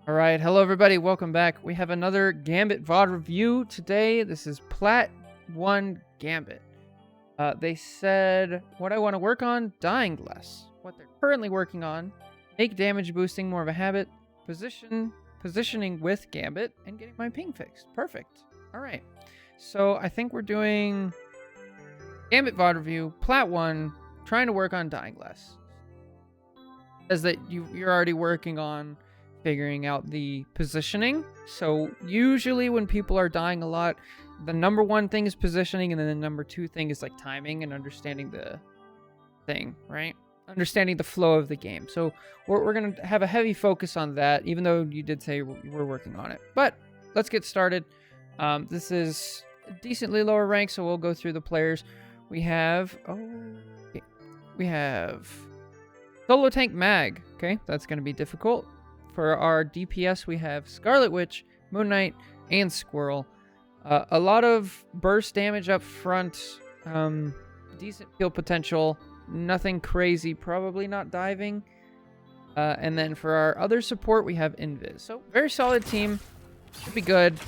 All right, hello everybody, welcome back. We have another Gambit VOD review today. This is Plat 1 Gambit. They said what I want to work on, dying less. What they're currently working on, make damage boosting more of a habit, positioning with Gambit, and getting my ping fixed. Perfect. All right, so I think we're doing Gambit VOD review, Plat 1, trying to work on dying less. Says that you're already working on figuring out the positioning. So usually when people are dying a lot, the number one thing is positioning, and then the number two thing is like timing and understanding the thing, right? Understanding the flow of the game. So we're going to have a heavy focus on that, even though you did say we're working on it. But let's get started. This is a decently lower rank, so we'll go through the players. We have Solo Tank Mag. Okay, that's going to be difficult. For our DPS, we have Scarlet Witch, Moon Knight, and Squirrel. A lot of burst damage up front, decent heal potential, nothing crazy, probably not diving. And then for our other support, we have Invis. So very solid team, should be good.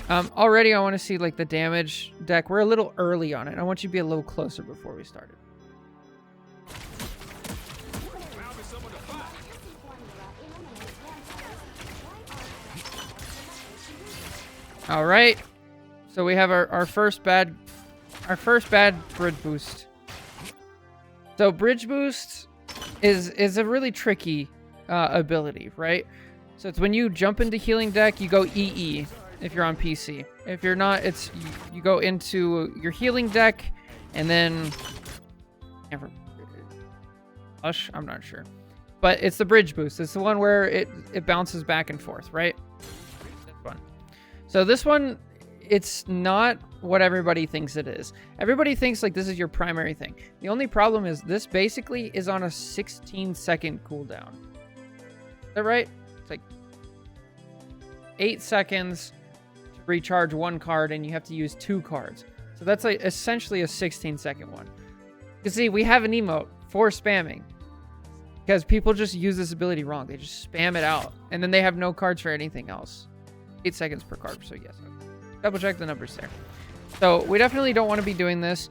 Already I want to see like the damage deck. We're a little early on it. I want you to be a little closer before we started. All right, so we have our first bad bridge boost. So bridge boost is a really tricky ability, right? So it's when you jump into healing deck, you go EE if you're on PC. If you're not, it's you go into your healing deck, and then Hush, I'm not sure, but it's the bridge boost. It's the one where it bounces back and forth, right? This one. So this one, it's not what everybody thinks it is. Everybody thinks like this is your primary thing. The only problem is this basically is on a 16-second cooldown. Is that right? It's like 8 seconds to recharge one card, and you have to use 2 cards. So that's like essentially a 16-second one. You see, we have an emote for spamming because people just use this ability wrong. They just spam it out, and then they have no cards for anything else. 8 seconds per card, so yes. Double check the numbers there. So we definitely don't want to be doing this.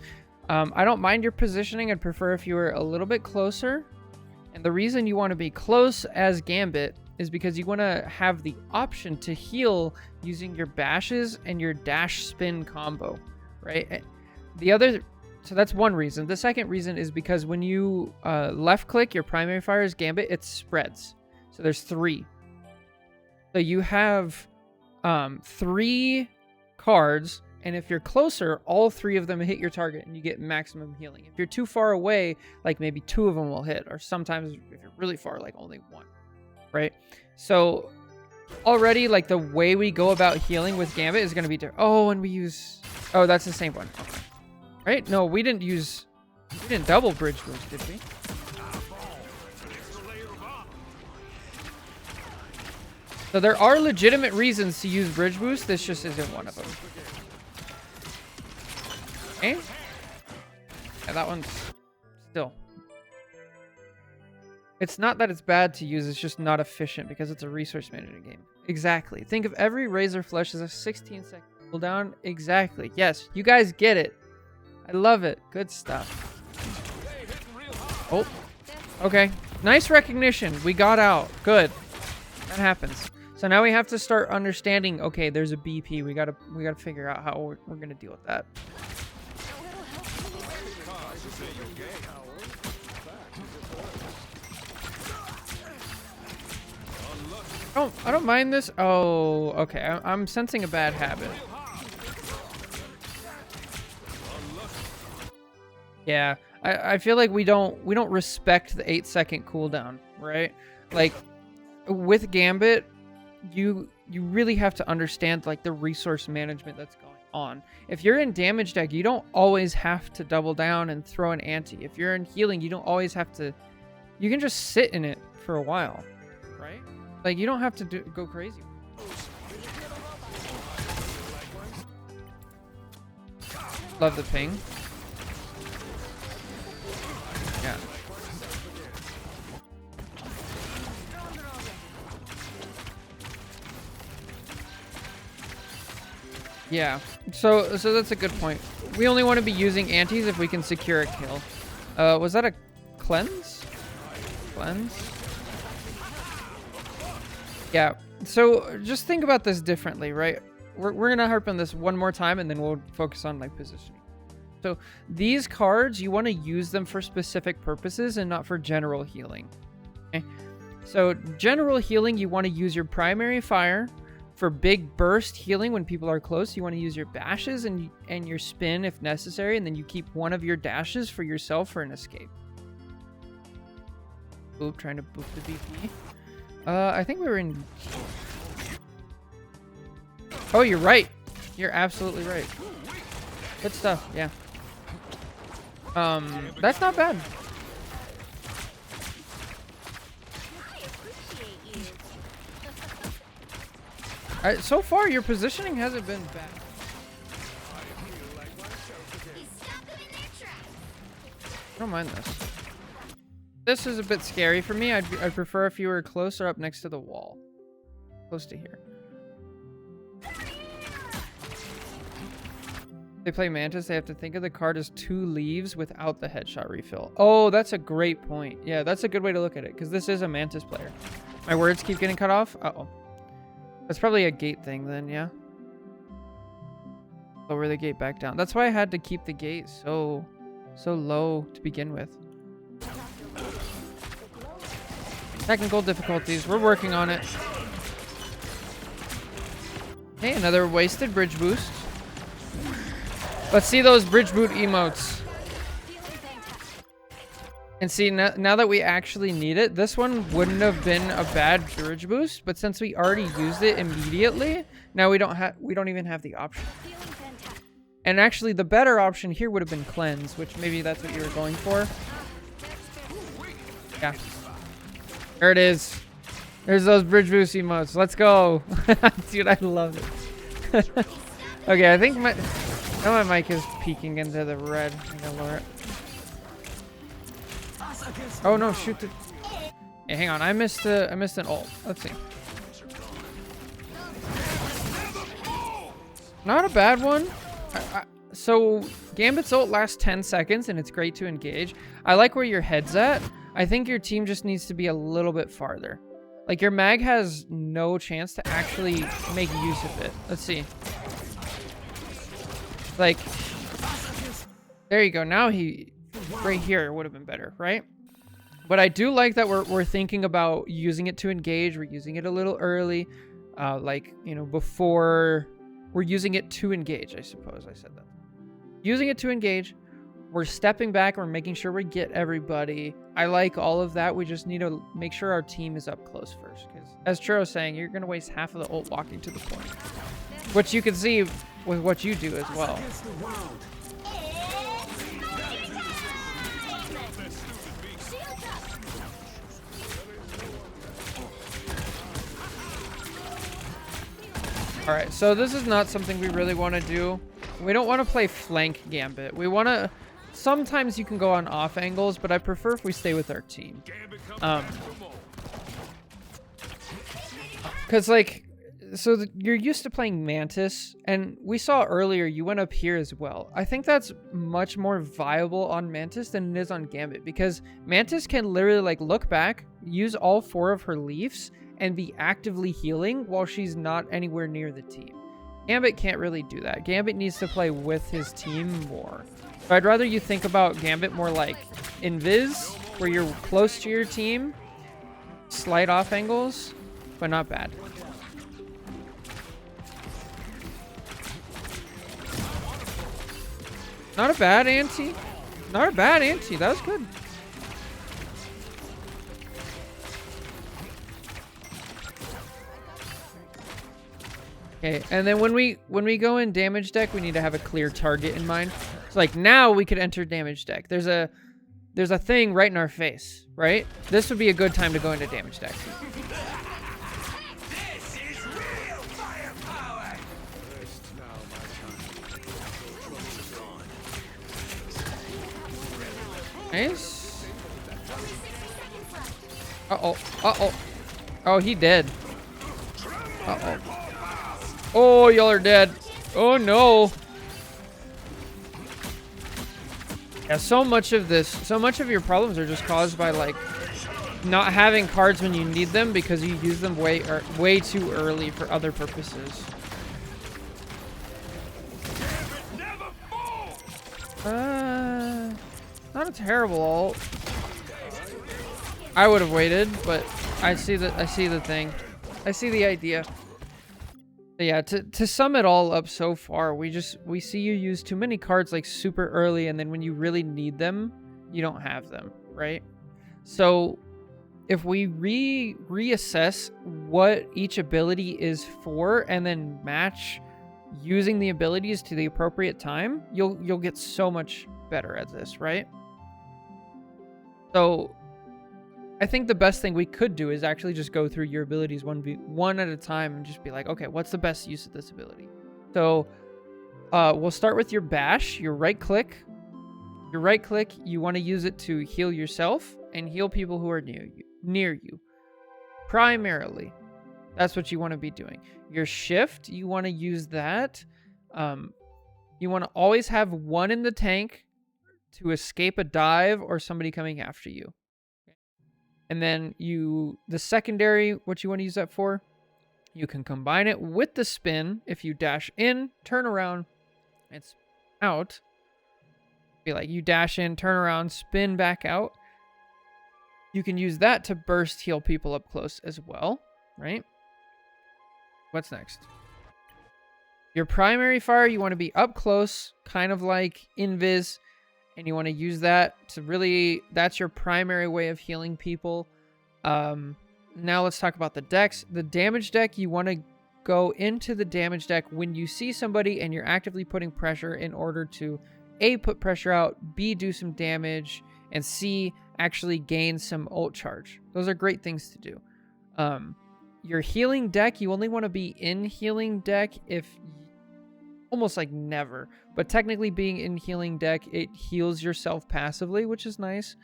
I don't mind your positioning. I'd prefer if you were a little bit closer. And the reason you want to be close as Gambit is because you want to have the option to heal using your bashes and your dash spin combo, right? So that's one reason. The second reason is because when you left click your primary fire as Gambit, it spreads. So there's 3. So you have 3 cards, and if you're closer, all 3 of them hit your target and you get maximum healing. If you're too far away, like maybe 2 of them will hit, or sometimes if you're really far, like only 1, right? So already like the way we go about healing with Gambit is going to be different. Oh, and we use, oh, that's the same one, okay. Right? No, we didn't double bridge boost, did we? So there are legitimate reasons to use bridge boost. This just isn't one of them. Okay. Yeah, that one's still. It's not that it's bad to use. It's just not efficient because it's a resource management game. Exactly. Think of every Razor Flesh as a 16-second cooldown. Exactly. Yes, you guys get it. I love it. Good stuff. Oh. Okay. Nice recognition. We got out. Good. That happens. So now we have to start understanding, okay, there's a BP. We gotta figure out how we're gonna deal with that. I don't mind this. Oh, okay. I'm sensing a bad habit. Yeah, I feel like we don't respect the 8-second cooldown, right? Like with Gambit, you really have to understand like the resource management that's going on. If you're in damage deck, you don't always have to double down and throw an ante. If you're in healing, you don't always have to. You can just sit in it for a while, right? Like you don't have to go crazy. Love the ping. Yeah. Yeah. So that's a good point. We only want to be using antis if we can secure a kill. Was that a cleanse? Cleanse? Yeah. So just think about this differently, right? We're going to harp on this one more time and then we'll focus on like positioning. So these cards, you want to use them for specific purposes and not for general healing. Okay? So general healing, you want to use your primary fire. For big burst healing when people are close, you want to use your bashes and your spin if necessary, and then you keep one of your dashes for yourself for an escape. Oop, trying to boop the BP. I think we were in... Oh, you're right. You're absolutely right. Good stuff, yeah. That's not bad. So far, your positioning hasn't been bad. I don't mind this. This is a bit scary for me. I'd prefer if you were closer up next to the wall. Close to here. They play Mantis, they have to think of the card as 2 leaves without the headshot refill. Oh, that's a great point. Yeah, that's a good way to look at it, because this is a Mantis player. My words keep getting cut off? Uh-oh. That's probably a gate thing then, yeah? Lower the gate back down. That's why I had to keep the gate so low to begin with. Technical difficulties. We're working on it. Hey, another wasted bridge boost. Let's see those bridge boot emotes. And see, now that we actually need it, this one wouldn't have been a bad bridge boost, but since we already used it immediately, now we don't even have the option. And actually, the better option here would have been cleanse, which maybe that's what you were going for. Yeah. There it is. There's those bridge boost emotes. Let's go. Dude, I love it. Okay, I think my mic is peeking into the red. I'm gonna lower it. Oh no, shoot the... Hey, hang on, I missed an ult. Let's see. Not a bad one. So, Gambit's ult lasts 10 seconds and it's great to engage. I like where your head's at. I think your team just needs to be a little bit farther. Like, your mag has no chance to actually make use of it. Let's see. Like, there you go. Now right here would have been better, right? But I do like that we're thinking about using it to engage. We're using it a little early, like, you know, before we're using it to engage, I suppose I said that. Using it to engage, we're stepping back, we're making sure we get everybody. I like all of that. We just need to make sure our team is up close first. Because as Churro's saying, you're going to waste half of the ult walking to the point. Which you can see with what you do as well. Alright, so this is not something we really want to do. We don't want to play flank Gambit. We want to... Sometimes you can go on off angles, but I prefer if we stay with our team. Because, like... So you're used to playing Mantis, and we saw earlier you went up here as well. I think that's much more viable on Mantis than it is on Gambit, because Mantis can literally, like, look back, use all 4 of her leaves, and be actively healing while she's not anywhere near the team. Gambit can't really do that. Gambit needs to play with his team more. So I'd rather you think about Gambit more like Invis, where you're close to your team, slight off angles, but not bad. Not a bad ante. Not a bad ante. That was good. Okay, and then when we go in damage deck, we need to have a clear target in mind. So like now we could enter damage deck. There's a thing right in our face, right? This would be a good time to go into damage deck. Nice. Uh-oh. Uh-oh. Oh, he dead. Uh-oh. Oh, y'all are dead. Oh no. Yeah, so much of your problems are just caused by like not having cards when you need them because you use them way too early for other purposes. Not a terrible ult. I would have waited, but I see the thing. I see the idea. But yeah, to sum it all up so far, we see you use too many cards like super early, and then when you really need them, you don't have them, right? So if we reassess what each ability is for and then match using the abilities to the appropriate time, you'll get so much better at this, right? So I think the best thing we could do is actually just go through your abilities one at a time and just be like, okay, what's the best use of this ability? So we'll start with your bash. Your right click, you want to use it to heal yourself and heal people who are near you. Primarily, that's what you want to be doing. Your shift, you want to use that. You want to always have one in the tank to escape a dive or somebody coming after you. And then the secondary, what you want to use that for, you can combine it with the spin. If you dash in, turn around, and spin out. Be like you dash in, turn around, spin back out. You can use that to burst heal people up close as well, right? What's next? Your primary fire, you want to be up close, kind of like invis. And you want to use that to really, that's your primary way of healing people. Now let's talk about the decks. The damage deck, you want to go into the damage deck when you see somebody and you're actively putting pressure in order to A, put pressure out, B, do some damage, and C, actually gain some ult charge. Those are great things to do. Your healing deck, you only want to be in healing deck if almost like never, but technically being in healing deck, it heals yourself passively, which is nice.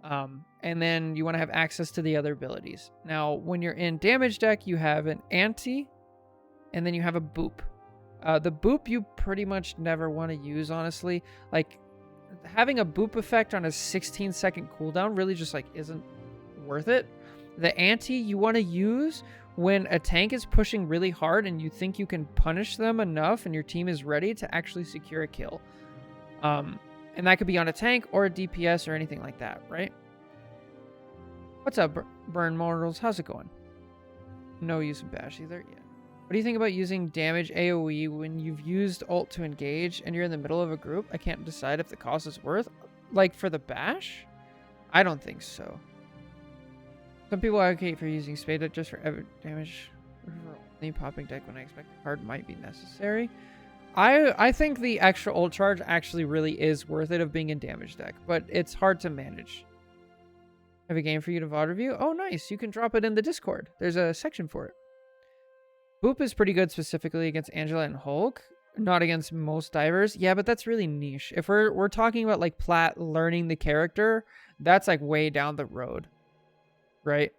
And then you want to have access to the other abilities. Now, when you're in damage deck, you have an anti, and then you have a boop. The boop you pretty much never want to use, honestly. Like, having a boop effect on a 16-second cooldown really just like isn't worth it. The anti you want to use when a tank is pushing really hard and you think you can punish them enough and your team is ready to actually secure a kill. And that could be on a tank or a DPS or anything like that, right? What's up, Burn Mortals? How's it going? No use of bash either. Yeah. What do you think about using damage AoE when you've used ult to engage and you're in the middle of a group? I can't decide if the cost is worth. Like for the bash? I don't think so. Some people advocate for using Spade just for damage or only popping deck when I expect the card might be necessary. I think the extra ult charge actually really is worth it of being in damage deck, but it's hard to manage. I have a game for you to VOD review. Oh, nice. You can drop it in the Discord. There's a section for it. Boop is pretty good specifically against Angela and Hulk, not against most divers. Yeah, but that's really niche. If we're talking about like Plat learning the character, that's like way down the road. Right?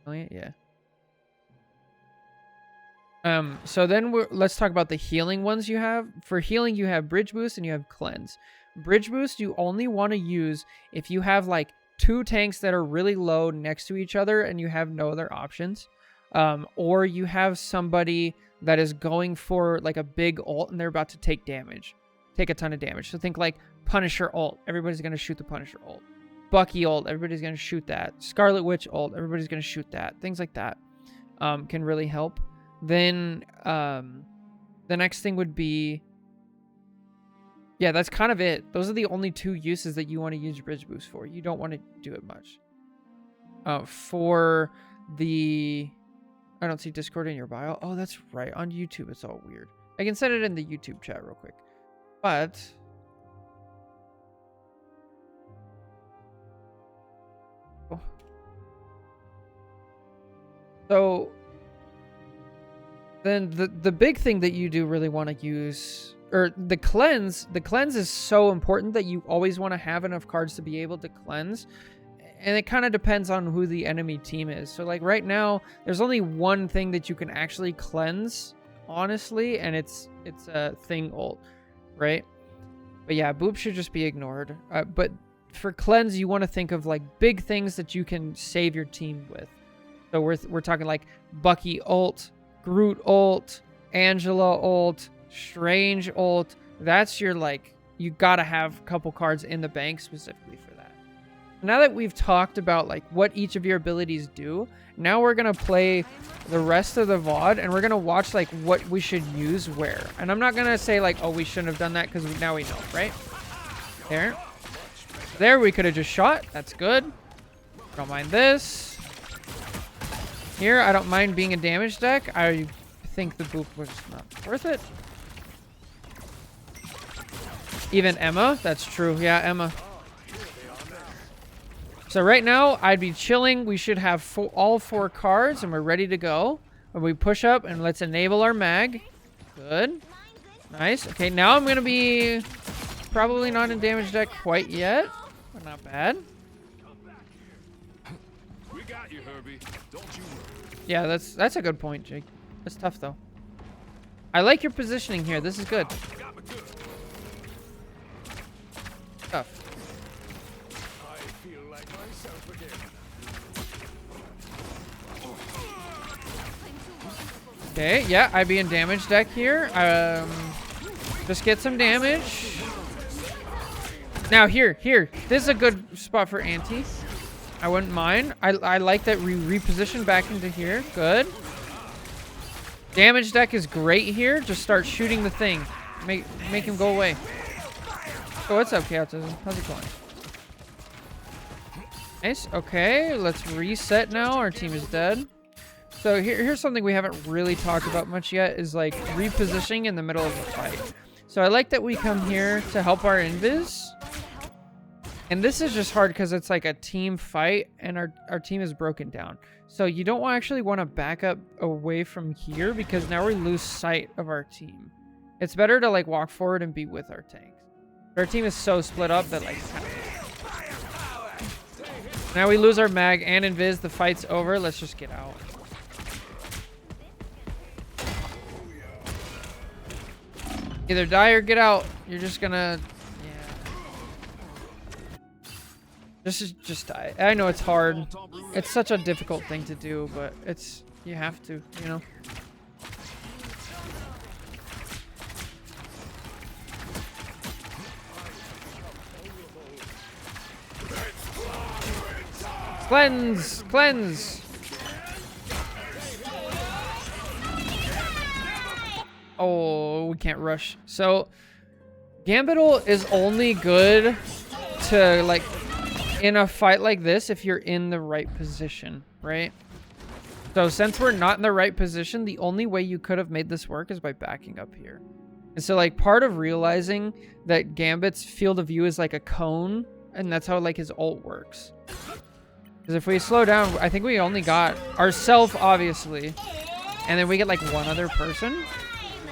Yeah. So then let's talk about the healing ones you have. For healing, you have Bridge Boost and you have Cleanse. Bridge Boost you only want to use if you have like two tanks that are really low next to each other and you have no other options. Or you have somebody that is going for like a big ult and they're about to take a ton of damage. So think like Punisher ult. Everybody's going to shoot the Punisher ult. Bucky ult. Everybody's going to shoot that. Scarlet Witch ult. Everybody's going to shoot that. Things like that can really help. Then the next thing would be... Yeah, that's kind of it. Those are the only two uses that you want to use Bridge Boost for. You don't want to do it much. For the... I don't see Discord in your bio. Oh, that's right. On YouTube, it's all weird. I can set it in the YouTube chat real quick. But... Oh. So... Then the big thing that you do really want to use... Or the cleanse is so important that you always want to have enough cards to be able to cleanse. and it kind of depends on who the enemy team is. So like right now, there's only one thing that you can actually cleanse, honestly, and it's a thing ult, right? But yeah, Boop should just be ignored. But for cleanse, you want to think of like big things that you can save your team with. So we're talking like Bucky ult, Groot ult, Angela ult, Strange ult. That's your like, you gotta have a couple cards in the bank specifically for that. Now that we've talked about like what each of your abilities do, now we're gonna play the rest of the VOD and we're gonna watch like what we should use where. And I'm not gonna say like, oh, we shouldn't have done that because now we know, right? There we could have just shot. That's good. Don't mind this. Here, I don't mind being a damage deck. I think the Boop was not worth it. Even Emma, that's true. Yeah, Emma. So right now, I'd be chilling. We should have all 4 cards, and we're ready to go. When we push up, and let's enable our mag. Good. Nice. Okay, now I'm going to be probably not in damage deck quite yet, but not bad. We got you, Herbie. Don't you worry. Yeah, that's a good point, Jake. That's tough, though. I like your positioning here. This is good. Tough. I feel like myself again. Okay, yeah, I'd be in damage deck here. Just get some damage. Now here. This is a good spot for anti. I wouldn't mind. I like that we reposition back into here. Good. Damage deck is great here. Just start shooting the thing. Make him go away. Oh, what's up, Chaotism? How's it going? Nice. Okay, let's reset now. Our team is dead. So here's something we haven't really talked about much yet is like repositioning in the middle of the fight. So I like that we come here to help our invis. And this is just hard because it's like a team fight and our team is broken down. So you don't actually want to back up away from here because now we lose sight of our team. It's better to like walk forward and be with our tanks. Our team is so split up that like now we lose our mag and invis. The fight's over. Let's just get out. Either die or get out. You're just gonna, yeah. Just die. I know it's hard. It's such a difficult thing to do, but you have to, you know. Cleanse! Cleanse! Oh, we can't rush. So, Gambit is only good to, like, in a fight like this if you're in the right position, right? So, since we're not in the right position, the only way you could have made this work is by backing up here. And so, like, part of realizing that Gambit's field of view is like a cone, and that's how, like, his ult works. Because if we slow down, I think we only got ourselves, obviously, and then we get, like, one other person.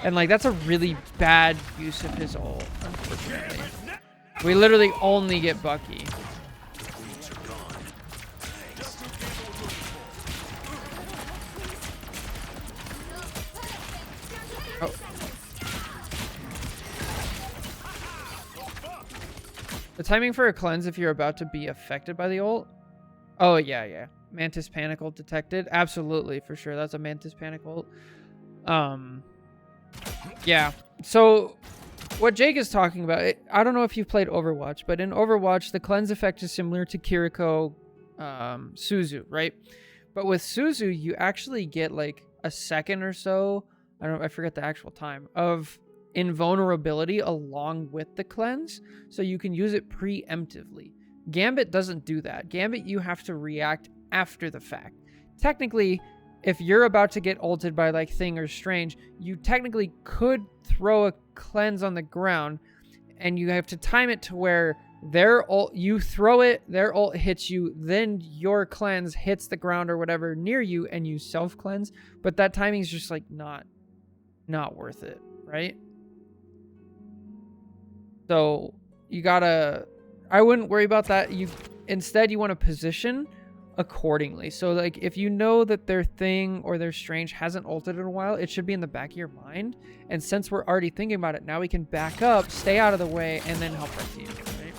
And, like, that's a really bad use of his ult, unfortunately. We literally only get Bucky. Oh. The timing for a cleanse if you're about to be affected by the ult. Oh, yeah. Mantis panic ult detected. Absolutely, for sure. That's a Mantis panic ult. Yeah. So, what Jake is talking about, I don't know if you've played Overwatch, but in Overwatch, the cleanse effect is similar to Kiriko, Suzu, right? But with Suzu, you actually get like a second or so, I forget the actual time, of invulnerability along with the cleanse, so you can use it preemptively. Gambit doesn't do that. Gambit, you have to react after the fact. Technically, if you're about to get ulted by like Thing or Strange, you technically could throw a cleanse on the ground, and you have to time it to where their ult, you throw it, their ult hits you, then your cleanse hits the ground or whatever near you, and you self cleanse. But that timing is just like not worth it, right? So you gotta. I wouldn't worry about that. instead you want to position accordingly. So like if you know that their thing or their strange hasn't ulted in a while, it should be in the back of your mind. And since we're already thinking about it, now we can back up, stay out of the way, and then help our team. Right?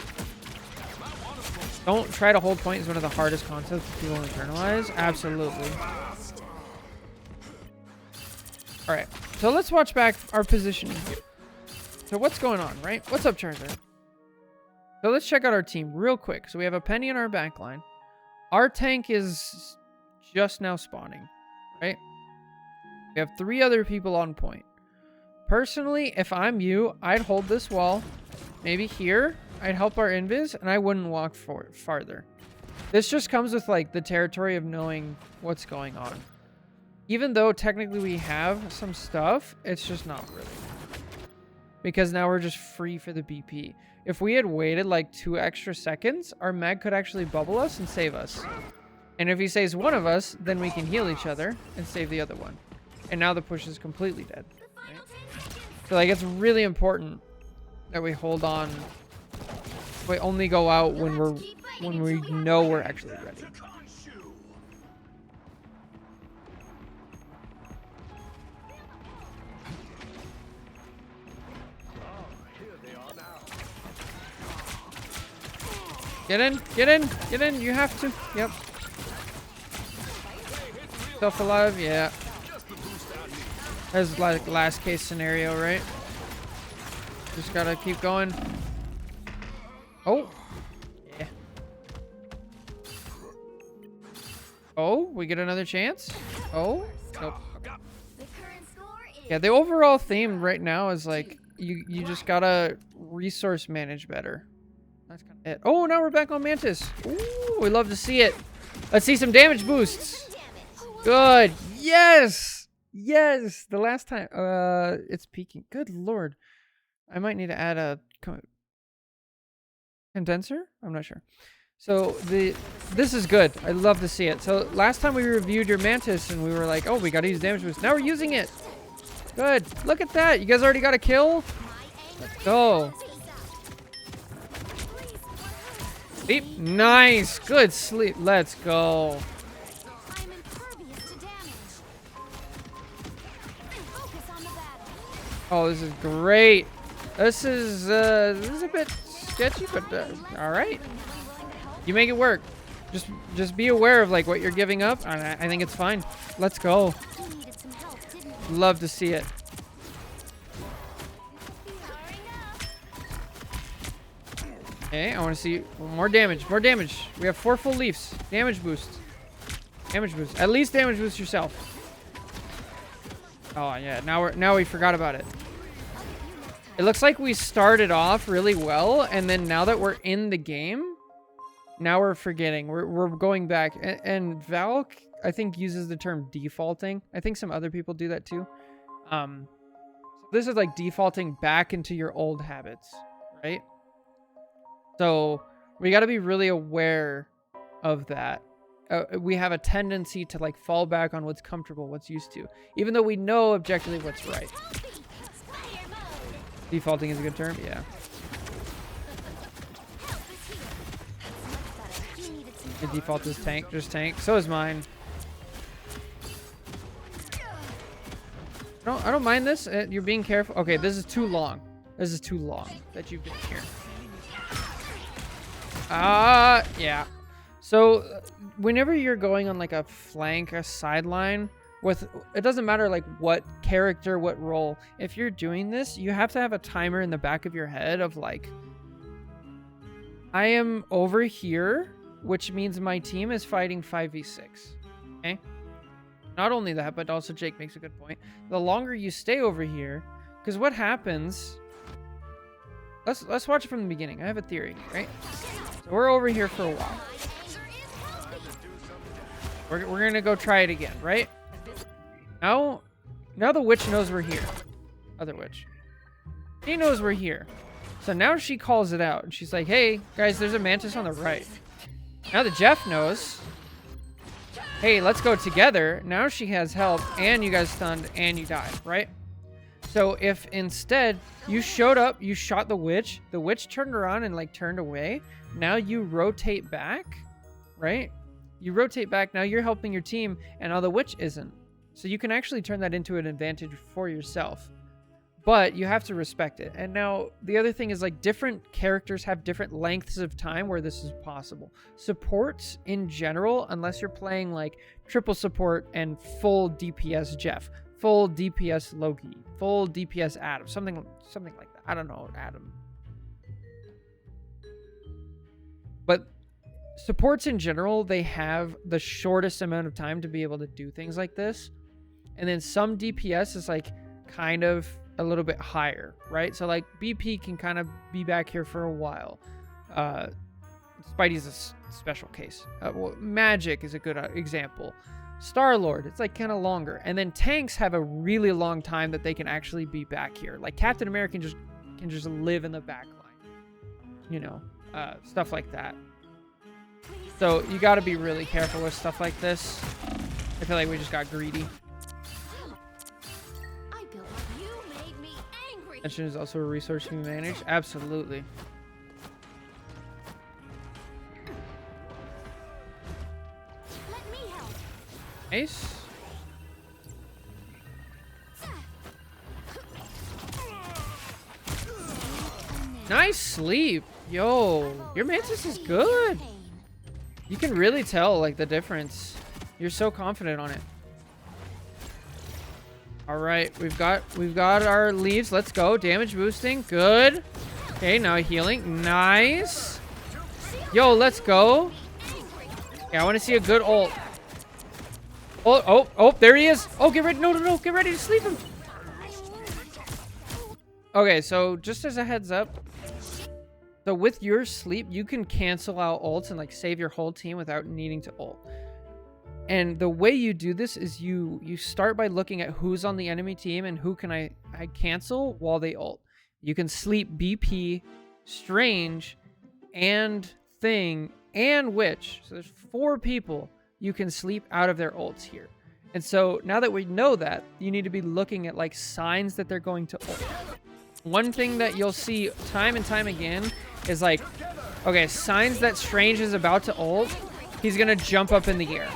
Don't try to hold point is one of the hardest concepts people internalize. Absolutely. All right, so let's watch back our positioning here. So what's going on, right? What's up, Charizard? So let's check out our team real quick. So we have a Penny in our back line. Our tank is just now spawning, right? We have 3 other people on point. Personally, if I'm you, I'd hold this wall. Maybe here. I'd help our invis, and I wouldn't walk farther. This just comes with, like, the territory of knowing what's going on. Even though technically we have some stuff, it's just not really. Because now we're just free for the BP. If we had waited like 2 extra seconds, our mag could actually bubble us and save us. And if he saves one of us, then we can heal each other and save the other one. And now the push is completely dead. Right? So like it's really important that we hold on. We only go out when we know we're actually ready. Get in, get in, get in. You have to. Yep. Self alive, yeah. That's like last case scenario, right? Just gotta keep going. Oh. Yeah. Oh, we get another chance? Oh. Nope. Okay. Yeah, the overall theme right now is like you just gotta resource manage better. That's kind of it. Oh, now we're back on Mantis. Ooh, we love to see it. Let's see some damage boosts. Good. Yes. Yes. The last time. It's peaking. Good lord. I might need to add a condenser. I'm not sure. So this is good. I love to see it. So last time we reviewed your Mantis and we were like, oh, we got to use damage boost. Now we're using it. Good. Look at that. You guys already got a kill. Let's go. Sleep. Nice. Good sleep. Let's go. Oh, this is great. This is a bit sketchy, but all right. You make it work. Just be aware of like what you're giving up. I think it's fine. Let's go. Love to see it. Okay, I want to see more damage. More damage. We have 4 full leaves. Damage boost. Damage boost. At least damage boost yourself. Oh yeah. Now we forgot about it. It looks like we started off really well, and then now that we're in the game, now we're forgetting. We're going back. And Valk, I think, uses the term defaulting. I think some other people do that too. This is like defaulting back into your old habits, right? So we got to be really aware of that. We have a tendency to like fall back on what's comfortable, what's used to, even though we know objectively what's right. Defaulting is a good term, yeah. The default is tank, just tank. So is mine. No, I don't mind this. You're being careful. Okay, this is too long. This is too long that you've been here. Yeah. So whenever you're going on like a flank, a sideline, it doesn't matter like what character, what role. If you're doing this, you have to have a timer in the back of your head of like, I am over here, which means my team is fighting 5v6. Okay. Not only that, but also Jake makes a good point. The longer you stay over here, because what happens? Let's watch it from the beginning. I have a theory, right? So we're over here for a while. We're gonna go try it again, right? Now the witch knows we're here. Other witch. She knows we're here. So now she calls it out. And she's like, hey, guys, there's a Mantis on the right. Now that Jeff knows, hey, let's go together. Now she has help, and you guys stunned, and you died, right? So if instead you showed up, you shot the witch turned around and like turned away. Now you rotate back, right? You rotate back. Now you're helping your team, and now the witch isn't. So you can actually turn that into an advantage for yourself. But you have to respect it. And now the other thing is like different characters have different lengths of time where this is possible. Supports in general, unless you're playing like triple support and full DPS Jeff, full DPS Loki, full DPS Adam, something like that. I don't know, Adam. But supports in general, they have the shortest amount of time to be able to do things like this. And then some DPS is like kind of a little bit higher, right? So like BP can kind of be back here for a while. Spidey's a special case. Well, Magic is a good example. Star-Lord, it's like kind of longer. And then tanks have a really long time that they can actually be back here. Like Captain America can just live in the back line. You know, stuff like that. So you got to be really careful with stuff like this. I feel like we just got greedy. Attention is also a resource you can manage. Absolutely. Nice. Nice sleep. Yo, your Mantis is good. You can really tell like the difference. You're so confident on it. All right, we've got our leaves. Let's go. Damage boosting. Good. Okay, now healing. Nice. Yo, let's go. Yeah, I want to see a good ult. Oh, there he is. Oh, get ready. No. Get ready to sleep him. Okay, so just as a heads up. So with your sleep, you can cancel out ults and like save your whole team without needing to ult. And the way you do this is you start by looking at who's on the enemy team and who can I cancel while they ult. You can sleep BP, Strange, and Thing, and Witch. So there's 4 people you can sleep out of their ults here. And so now that we know that, you need to be looking at like signs that they're going to ult. One thing that you'll see time and time again is like, okay, signs that Strange is about to ult, he's going to jump up in the air.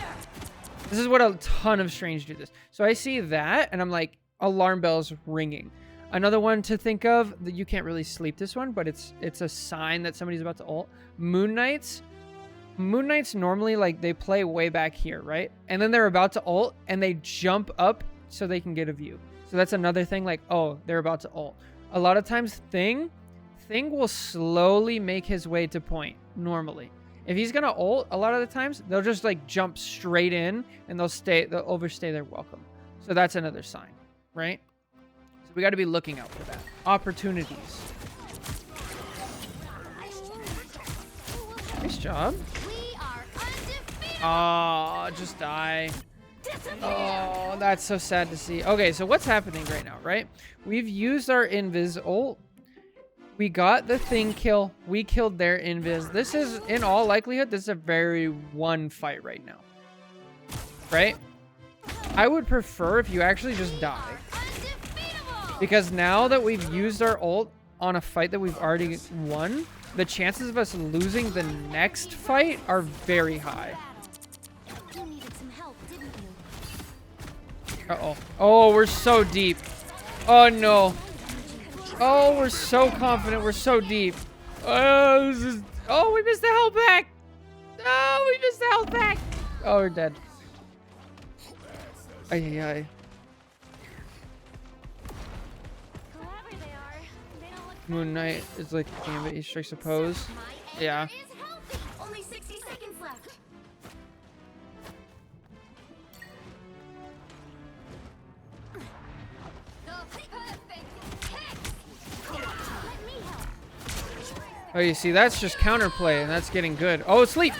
This is what a ton of Strange do this. So I see that, and I'm like, alarm bells ringing. Another one to think of, that you can't really sleep this one, but it's a sign that somebody's about to ult. Moon Knights normally, like, they play way back here, right? And then they're about to ult, and they jump up so they can get a view. So that's another thing, like, oh, they're about to ult. A lot of times, Thing will slowly make his way to point, normally. If he's gonna ult, a lot of the times they'll just like jump straight in and they'll overstay their welcome. So that's another sign, right? So we got to be looking out for that. Opportunities. Nice job. Oh, just die. Oh, that's so sad to see. Okay, so what's happening right now, right? We've used our invis ult. We got the Thing kill. We killed their invis. This is, in all likelihood, this is a very one fight right now. Right? I would prefer if you actually just die. Because now that we've used our ult on a fight that we've already won, the chances of us losing the next fight are very high. Uh-oh. Oh, we're so deep. Oh, no. Oh, we're so confident. We're so deep. Oh, we missed the health back. Oh, we missed the health back. Oh, we're dead. Ay. Moon Knight is like Gambit. He strikes a pose. Yeah. Only 60 seconds left. Oh, you see, that's just counterplay, and that's getting good. Oh, sleep!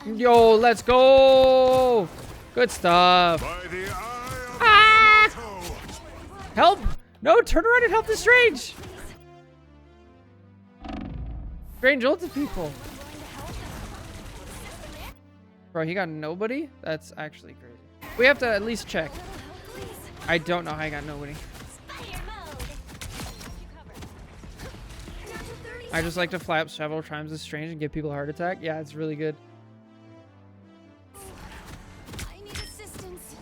Yo, let's go! Good stuff. Ah! Help! No, turn around and help the Strange! Strange ulted people. Bro, he got nobody? That's actually crazy. We have to at least check. I don't know how he got nobody. I just like to fly up several times as strange and give people a heart attack. Yeah, it's really good. I need assistance.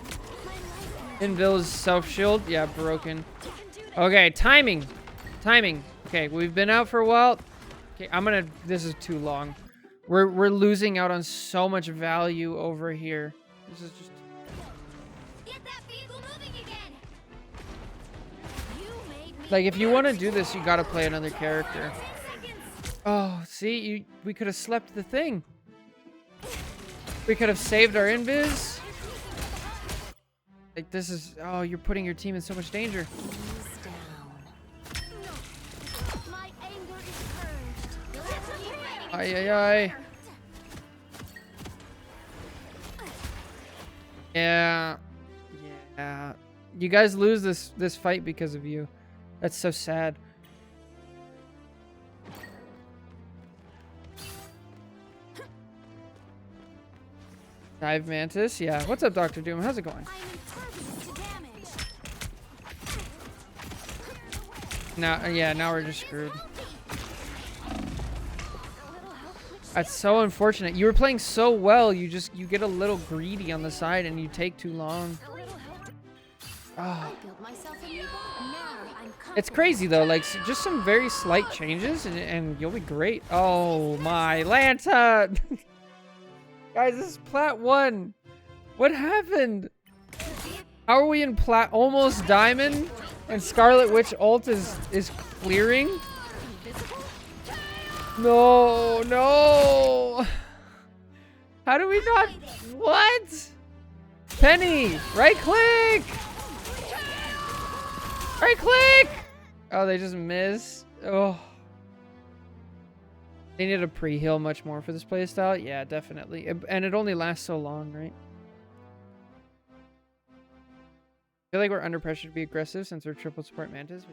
My life Inville's self shield. Yeah, broken. Okay, timing. Timing. Okay, we've been out for a while. Okay, this is too long. We're losing out on so much value over here. This is just Get that vehicle moving again. You made me like, if you want to do this, you got to play another character. 10 seconds. Oh, see, we could have slept the thing. We could have saved our invis. Like, this is, oh, you're putting your team in so much danger. Ease down. My anger is purged. Ay, ay, ay. Yeah. Yeah. You guys lose this fight because of you. That's so sad. Dive Mantis. Yeah. What's up, Dr. Doom? How's it going? I'm impervious to damage. Now, yeah, now we're just screwed. That's so unfortunate. You were playing so well. You get a little greedy on the side and you take too long. Oh. I built myself a new body. Now I'm It's crazy though, like just some very slight changes and you'll be great. Oh my Lanta! Guys, this is Plat 1. What happened? How are we in Plat almost Diamond and Scarlet Witch ult is clearing? No, no. How do we not? What? Penny, right click. Right click. Oh, they just miss. Oh. They need to pre-heal much more for this playstyle. Yeah, definitely. And it only lasts so long, right? I feel like we're under pressure to be aggressive since we're triple support Mantis.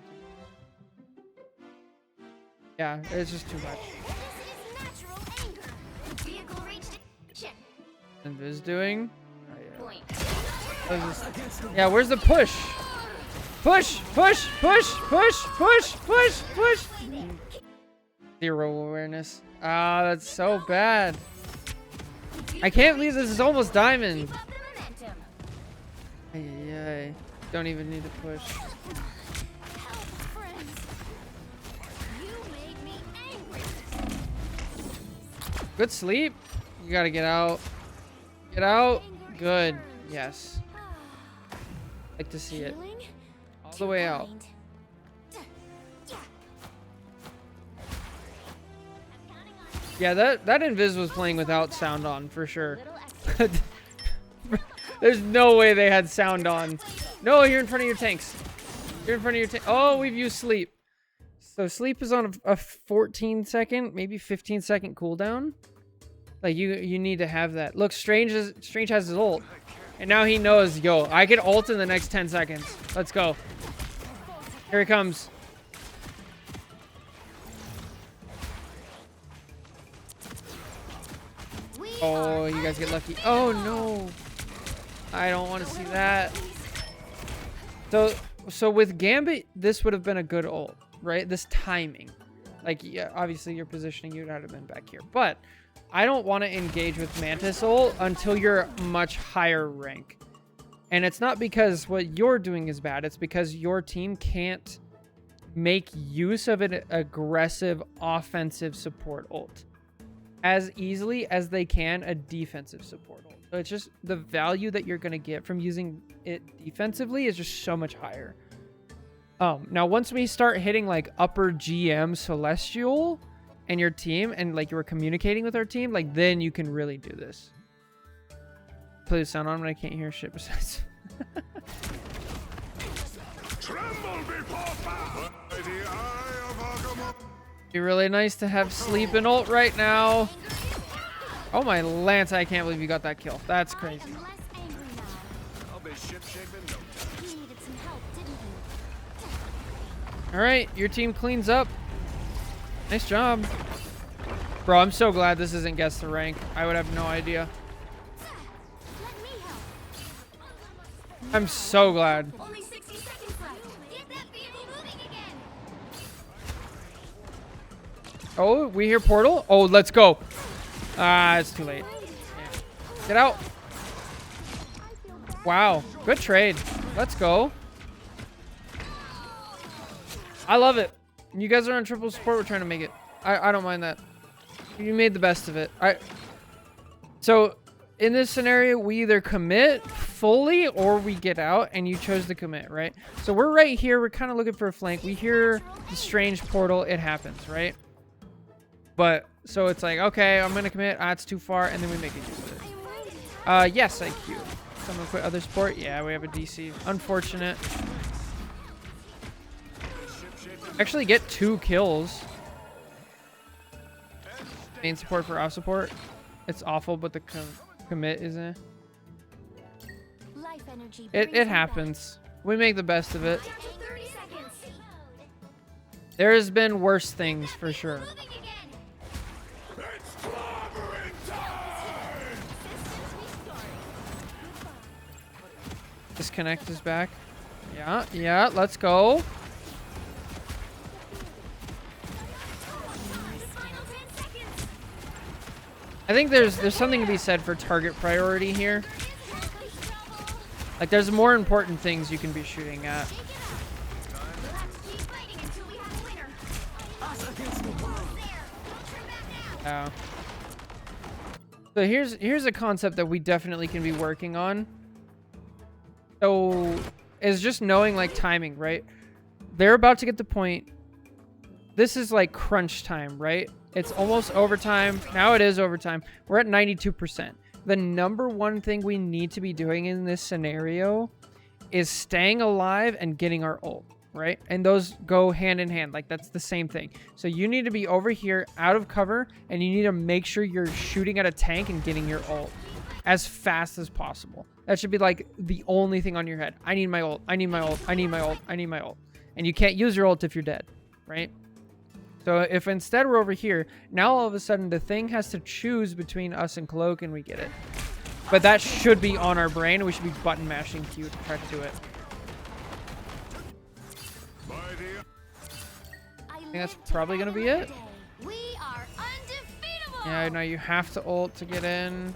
Yeah, it's just too much. This is natural anger. Vehicle reached check. And Viz doing? Point. Yeah, where's the push? Push, push, push, push, push, push, push. Zero awareness. Ah, that's so bad. I can't believe this is almost Diamond. Keep up the momentum. Ay, ay, ay. Don't even need to push. Help, friends. You made me angry. Good sleep. You gotta get out. Get out. Good. Yes. Like to see it. Feeling All the way out. kind. Yeah, that Invis was playing without sound on for sure. Little extra. There's no way they had sound on. No, you're in front of your tanks. You're in front of your tank. Oh, we've used sleep. So sleep is on a 14 second, maybe 15 second cooldown. Like you need to have that. Look, Strange has his ult. And now he knows, yo, I can ult in the next 10 seconds. Let's go. Here he comes. Oh, you guys get lucky. Oh no. I don't want to see that. So with Gambit, this would have been a good ult, right? This timing. Like, yeah, obviously your positioning, you'd have been back here. But I don't want to engage with Mantis ult until you're much higher rank. And it's not because what you're doing is bad. It's because your team can't make use of an aggressive offensive support ult as easily as they can a defensive support ult. So it's just the value that you're going to get from using it defensively is just so much higher. Now once we start hitting like upper GM Celestial and your team and like you were communicating with our team, like then you can really do this. Play the sound on when I can't hear shit besides. Be really nice to have sleep and ult right now. Oh my Lance, I can't believe you got that kill. That's crazy. I'm less angry now. I'll be ship-shape in no time. You needed some help, didn't you? All right, your team cleans up. Nice job. Bro, I'm so glad this isn't guess the rank. I would have no idea. Let me help. I'm so glad. Only 60 seconds left. Get that vehicle moving again. Oh, we hear portal. Oh, let's go. Ah, it's too late. Yeah. Get out. Wow, good trade. Let's go. I love it. You guys are on triple support. We're trying to make it. I don't mind that. You made the best of it. So in this scenario, we either commit fully or we get out, and you chose to commit, right? So we're right here. We're kind of looking for a flank. We hear the strange portal. It happens, right? But so it's like, okay, I'm gonna commit. Ah, it's too far, and then we make a use of it. Yes, IQ. Someone quit other sport. Yeah, we have a DC. Unfortunate. Actually get 2 kills. Main support for off support. It's awful, but the commit isn't. It happens. We make the best of it. There has been worse things for sure. Disconnect is back. Yeah, let's go. I think there's something to be said for target priority here. Like, there's more important things you can be shooting at. Oh. So here's a concept that we definitely can be working on. So is just knowing like timing, right? They're about to get the point. This is like crunch time, right? It's almost overtime. Now it is overtime. We're at 92%. The number one thing we need to be doing in this scenario is staying alive and getting our ult, right? And those go hand in hand. Like, that's the same thing. So you need to be over here out of cover, and you need to make sure you're shooting at a tank and getting your ult as fast as possible. That should be like the only thing on your head. I need my ult. I need my ult. I need my ult. I need my ult. And you can't use your ult if you're dead, right? So if instead we're over here, now all of a sudden the thing has to choose between us and Cloak, and we get it. But that should be on our brain. We should be button mashing Q to try to do it. I think that's probably going to be it. Yeah, no, you have to ult to get in.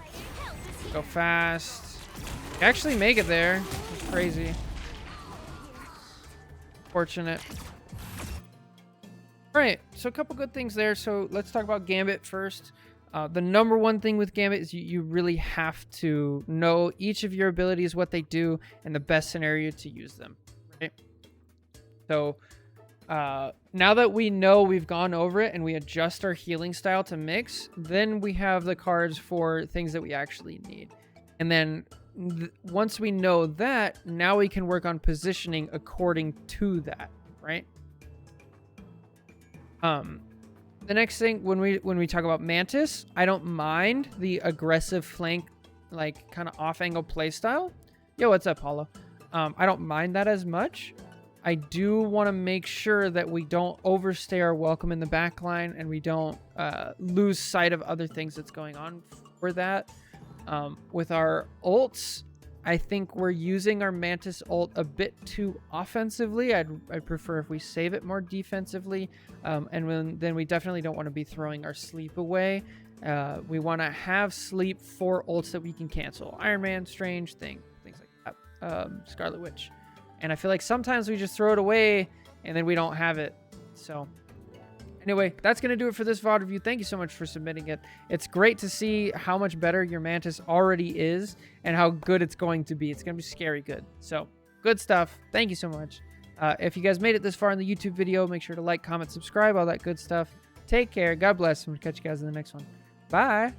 Go fast. You actually make it there. It's crazy. Fortunate. Alright, so a couple good things there. So let's talk about Gambit first. The number one thing with Gambit is you really have to know each of your abilities, what they do, and the best scenario to use them. Right? So now that we know we've gone over it and we adjust our healing style to mix, then we have the cards for things that we actually need. And then once we know that, now we can work on positioning according to that, right? The next thing, when we talk about Mantis, I don't mind the aggressive flank, like kind of off-angle play style. Yo, what's up, Hollow? I don't mind that as much. I do want to make sure that we don't overstay our welcome in the back line, and we don't lose sight of other things that's going on for that. With our ults, I think we're using our Mantis ult a bit too offensively. I'd prefer if we save it more defensively. And then we definitely don't want to be throwing our sleep away. We want to have sleep for ults that we can cancel. Iron Man, Strange, things like that. Scarlet Witch. And I feel like sometimes we just throw it away and then we don't have it. So anyway, that's going to do it for this VOD review. Thank you so much for submitting it. It's great to see how much better your Mantis already is and how good it's going to be. It's going to be scary good. So good stuff. Thank you so much. If you guys made it this far in the YouTube video, make sure to like, comment, subscribe, all that good stuff. Take care. God bless. And we'll catch you guys in the next one. Bye.